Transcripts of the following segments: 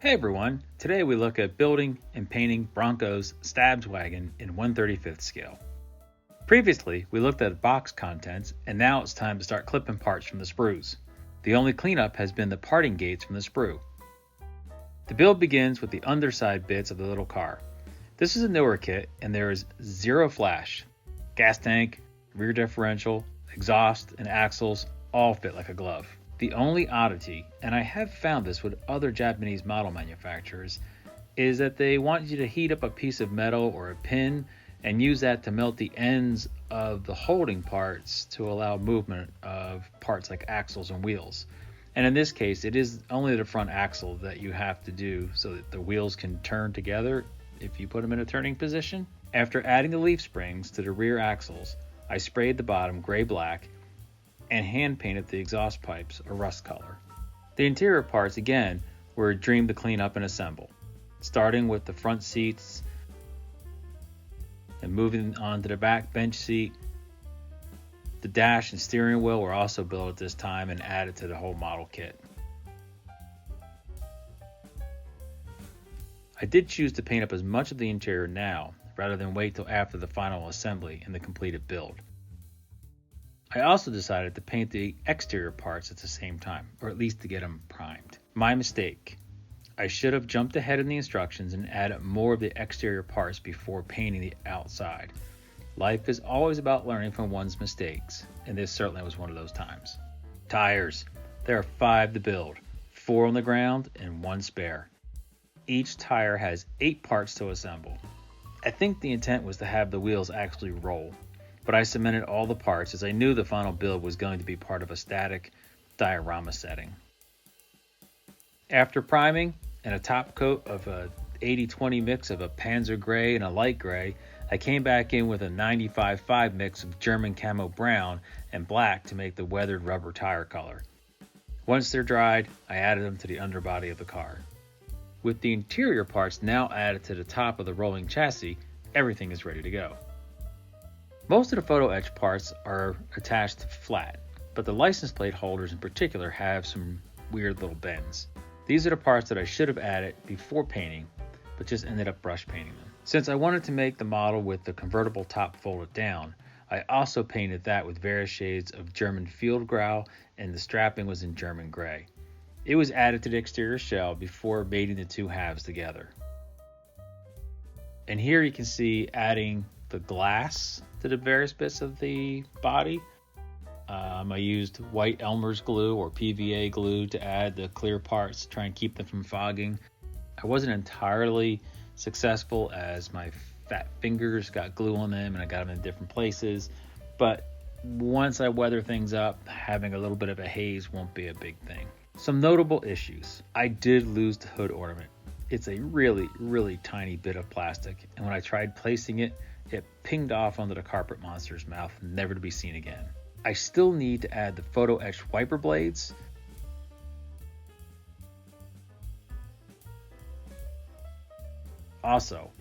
Hey everyone, today we look at building and painting Bronco's Stabswagen in 1/35th scale. Previously, we looked at box contents, and now it's time to start clipping parts from the sprues. The only cleanup has been the parting gates from the sprue. The build begins with the underside bits of the little car. This is a newer kit, and there is zero flash. Gas tank, rear differential, exhaust, and axles all fit like a glove. The only oddity, and I have found this with other Japanese model manufacturers, is that they want you to heat up a piece of metal or a pin and use that to melt the ends of the holding parts to allow movement of parts like axles and wheels. And in this case, it is only the front axle that you have to do so that the wheels can turn together if you put them in a turning position. After adding the leaf springs to the rear axles, I sprayed the bottom gray-black and hand painted the exhaust pipes a rust color. The interior parts again were a dream to clean up and assemble, starting with the front seats and moving on to the back bench seat. The dash and steering wheel were also built at this time and added to the whole model kit. I did choose to paint up as much of the interior now rather than wait till after the final assembly and the completed build. I also decided to paint the exterior parts at the same time, or at least to get them primed. My mistake. I should have jumped ahead in the instructions and added more of the exterior parts before painting the outside. Life is always about learning from one's mistakes, and this certainly was one of those times. Tires. There are 5 to build, 4 on the ground and 1 spare. Each tire has 8 parts to assemble. I think the intent was to have the wheels actually roll, but I cemented all the parts as I knew the final build was going to be part of a static diorama setting. After priming and a top coat of a 80-20 mix of a Panzer Gray and a light gray, I came back in with a 95-5 mix of German camo brown and black to make the weathered rubber tire color. Once they're dried, I added them to the underbody of the car. With the interior parts now added to the top of the rolling chassis, everything is ready to go. Most of the photo etch parts are attached flat, but the license plate holders in particular have some weird little bends. These are the parts that I should have added before painting, but just ended up brush painting them. Since I wanted to make the model with the convertible top folded down, I also painted that with various shades of German field grau, and the strapping was in German gray. It was added to the exterior shell before mating the two halves together. And here you can see adding the glass to the various bits of the body. I used white Elmer's glue or PVA glue to add the clear parts to try and keep them from fogging. I wasn't entirely successful as my fat fingers got glue on them and I got them in different places, but once I weather things up, having a little bit of a haze won't be a big thing. Some notable issues. I did lose the hood ornament. It's a really tiny bit of plastic, and when I tried placing it, it pinged off onto the carpet monster's mouth, never to be seen again. I still need to add the photo etched wiper blades. Also,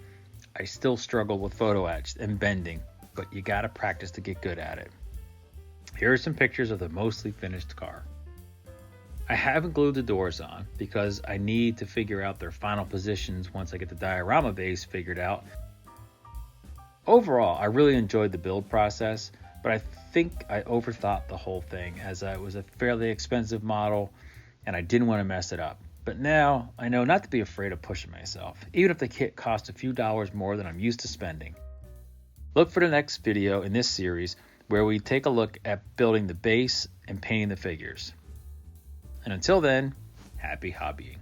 I still struggle with photo etch and bending, but you gotta practice to get good at it. Here are some pictures of the mostly finished car. I haven't glued the doors on because I need to figure out their final positions once I get the diorama base figured out. Overall, I really enjoyed the build process, but I think I overthought the whole thing as it was a fairly expensive model and I didn't want to mess it up. But now I know not to be afraid of pushing myself, even if the kit costs a few dollars more than I'm used to spending. Look for the next video in this series where we take a look at building the base and painting the figures. And until then, happy hobbying.